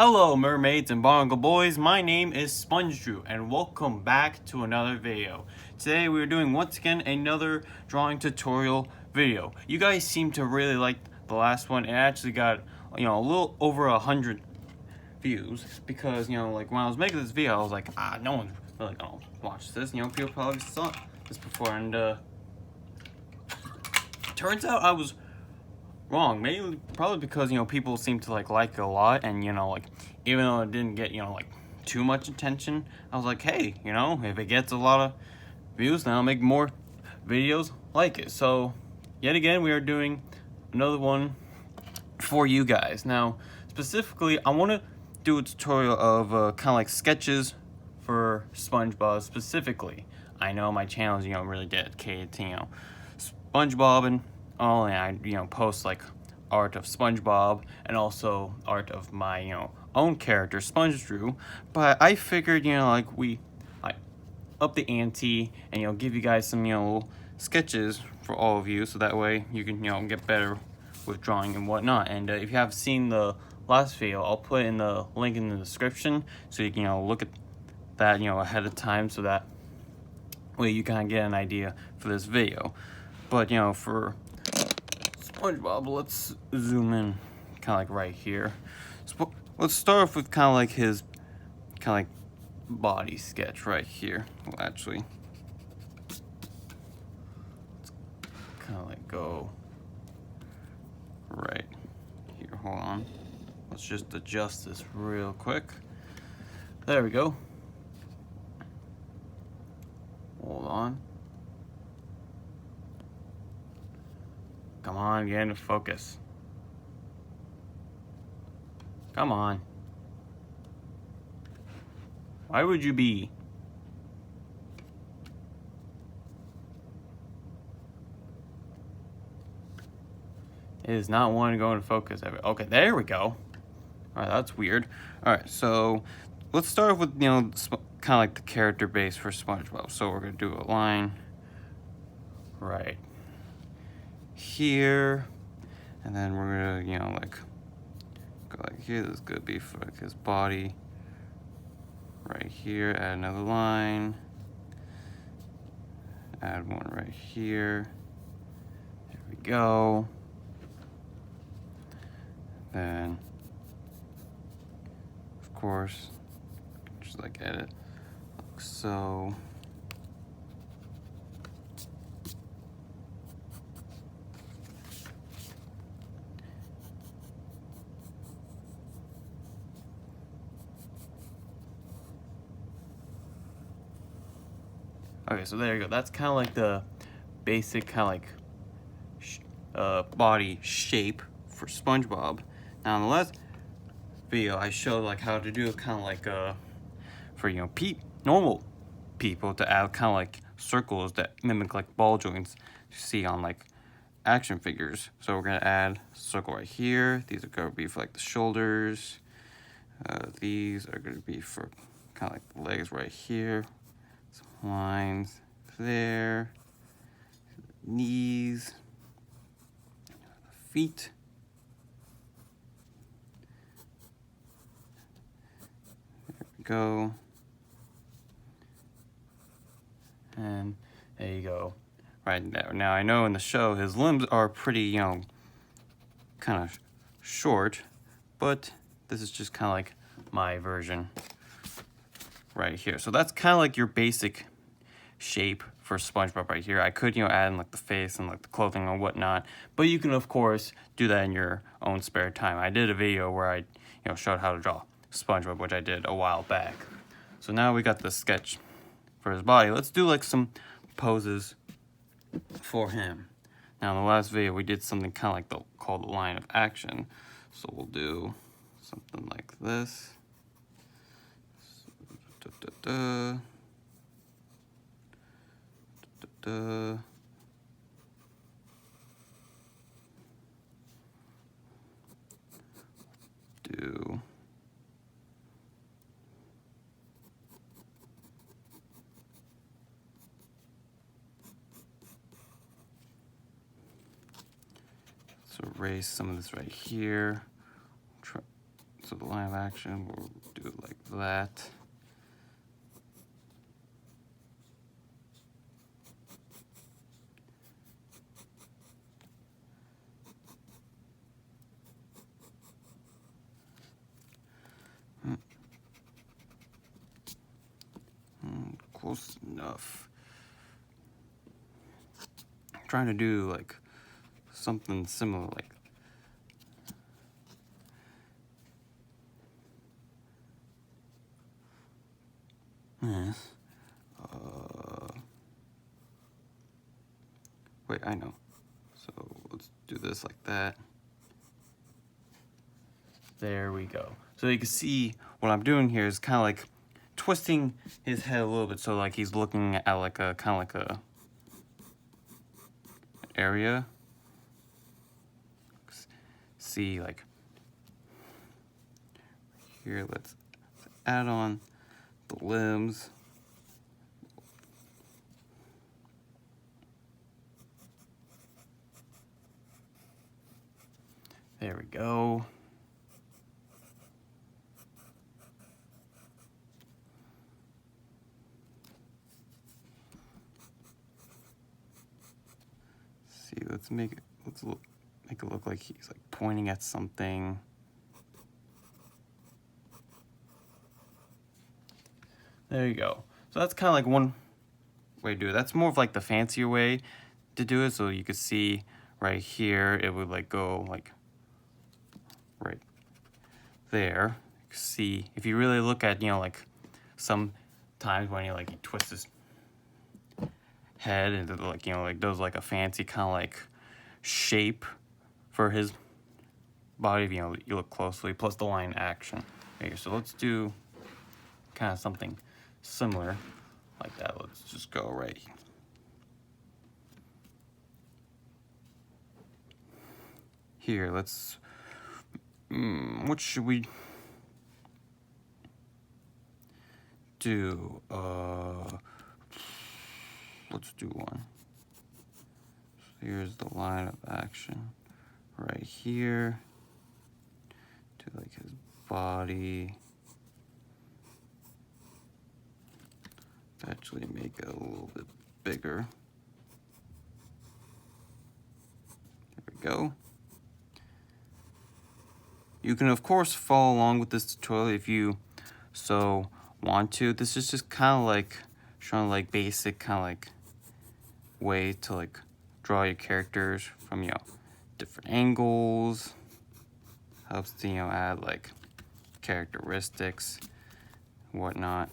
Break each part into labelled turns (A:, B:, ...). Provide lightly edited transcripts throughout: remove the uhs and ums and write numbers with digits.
A: Hello mermaids and barnacle boys, my name is SpongeDrew and welcome back to another video. Today we are doing once again another drawing tutorial video. You guys seem to really like the last one. It actually got a little over 100 views because like when I was making this video I was like no one's really gonna watch this. People probably saw this before, and turns out I was wrong. Maybe probably because people seem to like it a lot, and like even though it didn't get like too much attention, I was like, hey, if it gets a lot of views, then I'll make more videos like it. So yet again we are doing another one for you guys. Now specifically I want to do a tutorial of kind of like sketches for SpongeBob specifically. I know my channel is really dedicated to SpongeBob and all, and I post like art of SpongeBob and also art of my own character SpongeDrew. But I figured like I up the ante and give you guys some little sketches for all of you, so that way you can get better with drawing and whatnot. And if you have seen the last video, I'll put in the link in the description so you can look at that ahead of time, so that way you kind of get an idea for this video. But for SpongeBob, let's zoom in kind of like right here. Let's start off with kind of like his kind of like body sketch right here. Well, actually, let's kind of like go right here. Hold on. Let's just adjust this real quick. There we go. Hold on. Come on, get into focus. Come on. Why would you be? It is not wanting to go into focus. Okay, there we go. Alright, that's weird. Alright, so let's start with, kind of like the character base for SpongeBob. So we're going to do a line right here, and then we're gonna like go like here. This is gonna be for like his body right here. Add another line, add one right here. There we go. Then of course just like edit like so. Okay, so there you go. That's kind of like the basic kind of like body shape for SpongeBob. Now in the last video, I showed like how to do kind of like for normal people to add kind of like circles that mimic like ball joints you see on like action figures. So we're gonna add a circle right here. These are gonna be for like the shoulders. These are gonna be for kind of like the legs right here. Some lines there, knees, feet. There we go. And there you go. Right there. Now I know in the show his limbs are pretty, kind of short, but this is just kind of like my version right here. So that's kind of like your basic shape for SpongeBob right here. I could add in like the face and like the clothing and whatnot, but you can of course do that in your own spare time. I did a video where I showed how to draw SpongeBob, which I did a while back. So now we got the sketch for his body. Let's do like some poses for him. Now in the last video we did something kind of like called the line of action. So we'll do something like this. Do let's erase some of this right here. So the line of action, we'll do it like that. Close enough. I'm trying to do like something similar, like this. Wait, I know. So let's do this like that. There we go. So you can see what I'm doing here is kind of like twisting his head a little bit, so like he's looking at like a kind of like a area. See, like here, let's add on the limbs. There we go. See, let's make it look like he's like pointing at something. There you go. So that's kind of like one way to do it. That's more of like the fancier way to do it. So you could see right here, it would like go like right there. You can see if you really look at, you know, like some times when he twists his head into like, you know, like does like a fancy kind of like shape for his body, you know, you look closely, plus the line action. Okay, so let's do kind of something similar like that. Let's just go right here. Let's what should we do? Let's do one. So here's the line of action right here to like his body. Actually make it a little bit bigger. There we go. You can of course follow along with this tutorial if you so want to. This is just kind of like showing like basic kind of like way to like draw your characters from, you know, different angles. Helps to, you know, add like characteristics, whatnot.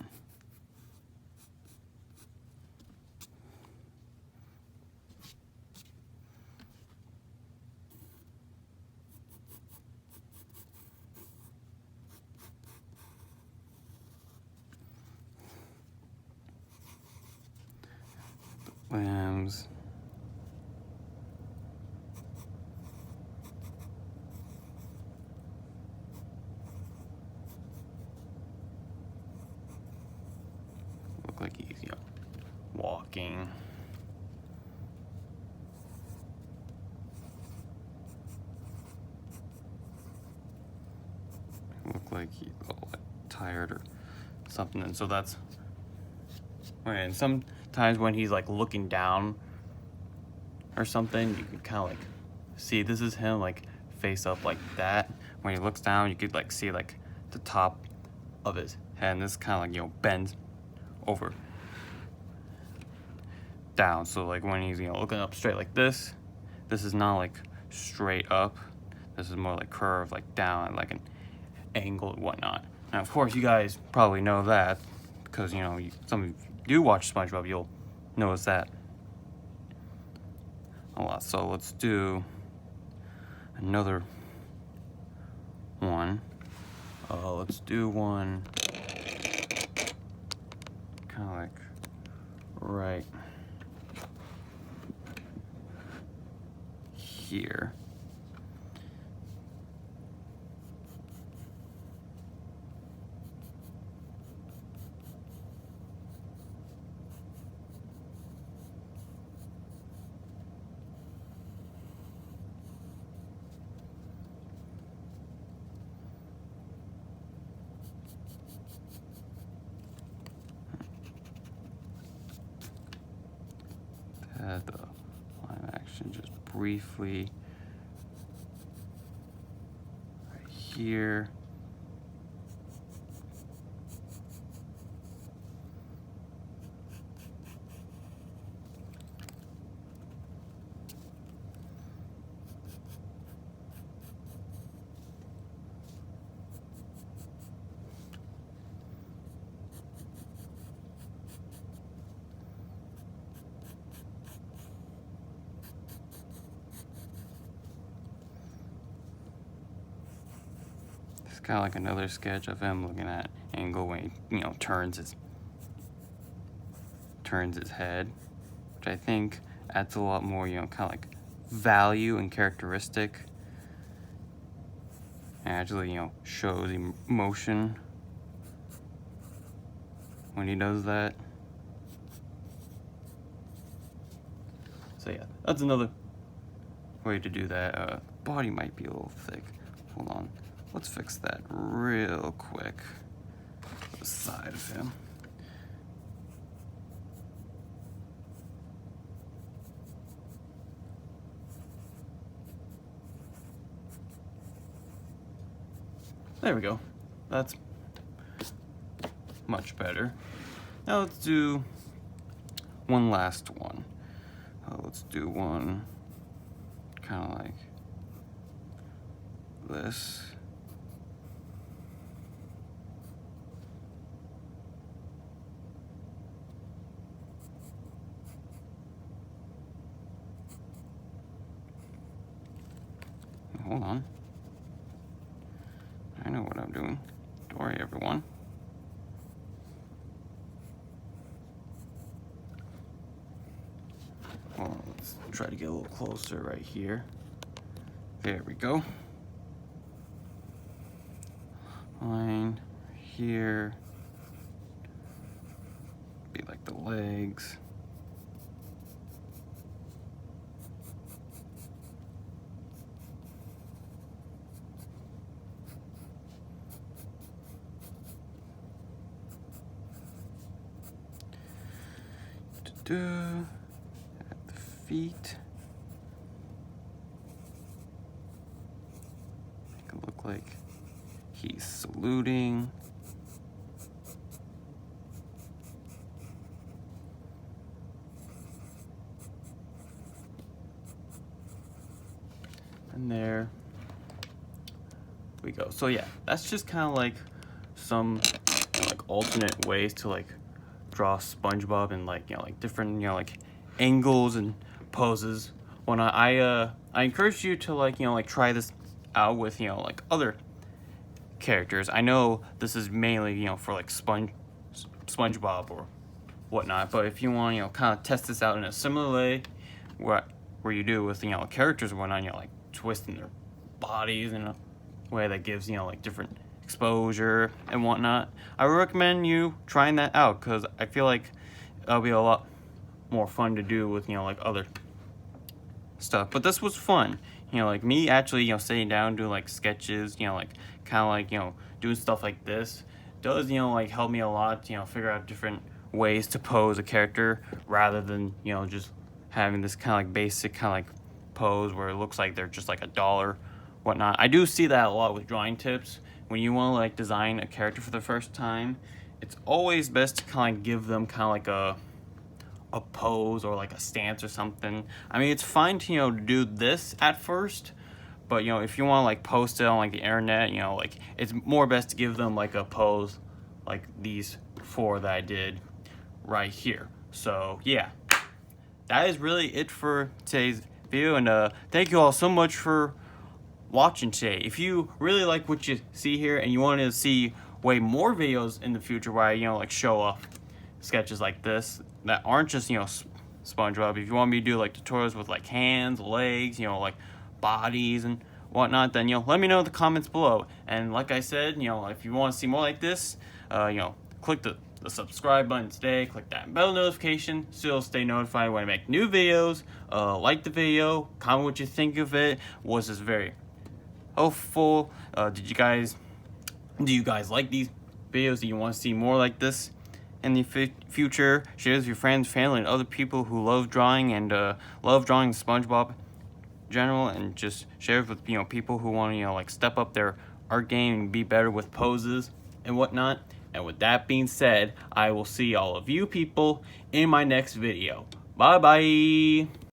A: Limbs. Look like he's, you know, walking. Look like he's all like tired or something, and so that's right. And sometimes when he's like looking down or something, you can kind of like see this is him like face up like that. When he looks down, you could like see like the top of his head, and this kind of like, you know, bends over down. So like when he's, you know, looking up straight like this is not like straight up. This is more like curved like down, like an angle and whatnot. Now of course you guys probably know that because, you know, some of you do watch SpongeBob, you'll notice that a lot. So let's do another one. Let's do one kind of like right here. the live action just briefly right here. It's kind of like another sketch of him looking at angle when he, turns his head, which I think adds a lot more, kind of like value and characteristic, and actually, shows emotion when he does that. So yeah, that's another way to do that. Body might be a little thick. Hold on. Let's fix that real quick. The side of him. There we go. That's much better. Now let's do one last one. Let's do one kind of like this. Hold on. I know what I'm doing. Don't worry, everyone. Well, let's try to get a little closer right here. There we go. Line here. Be like the legs. At the feet. Make it look like he's saluting. And there we go. So yeah, that's just kind of like some like alternate ways to like draw SpongeBob in like like different like angles and poses. When I encourage you to like like try this out with like other characters. I know this is mainly for like SpongeBob or whatnot, but if you want kind of test this out in a similar way, where you do with characters and whatnot, like twisting their bodies in a way that gives like different exposure and whatnot, I would recommend you trying that out, because I feel like it'll be a lot more fun to do with like other stuff. But this was fun, like me actually sitting down doing like sketches, like kind of like doing stuff like this does like help me a lot, figure out different ways to pose a character rather than just having this kind of like basic kind of like pose where it looks like they're just like a dollar, whatnot. I do see that a lot with drawing tips. When you want to like design a character for the first time, it's always best to kind of give them kind of like a pose or like a stance or something. I mean, it's fine to do this at first, but if you want to like post it on like the internet, like it's more best to give them like a pose like these four that I did right here. So yeah, that is really it for today's video, and thank you all so much for watching today. If you really like what you see here and you want to see way more videos in the future where I like show off sketches like this that aren't just SpongeBob, if you want me to do like tutorials with like hands, legs, like bodies and whatnot, then let me know in the comments below. And like I said, if you want to see more like this, click the subscribe button today, click that bell notification so you'll stay notified when I make new videos. Like the video, comment what you think of it. Was this very helpful? Do you guys like these videos? Do you want to see more like this? in the future. Share with your friends, family, and other people who love drawing and love drawing SpongeBob in general, and just share it with people who want to like step up their art game and be better with poses and whatnot. And with that being said, I will see all of you people in my next video. Bye bye.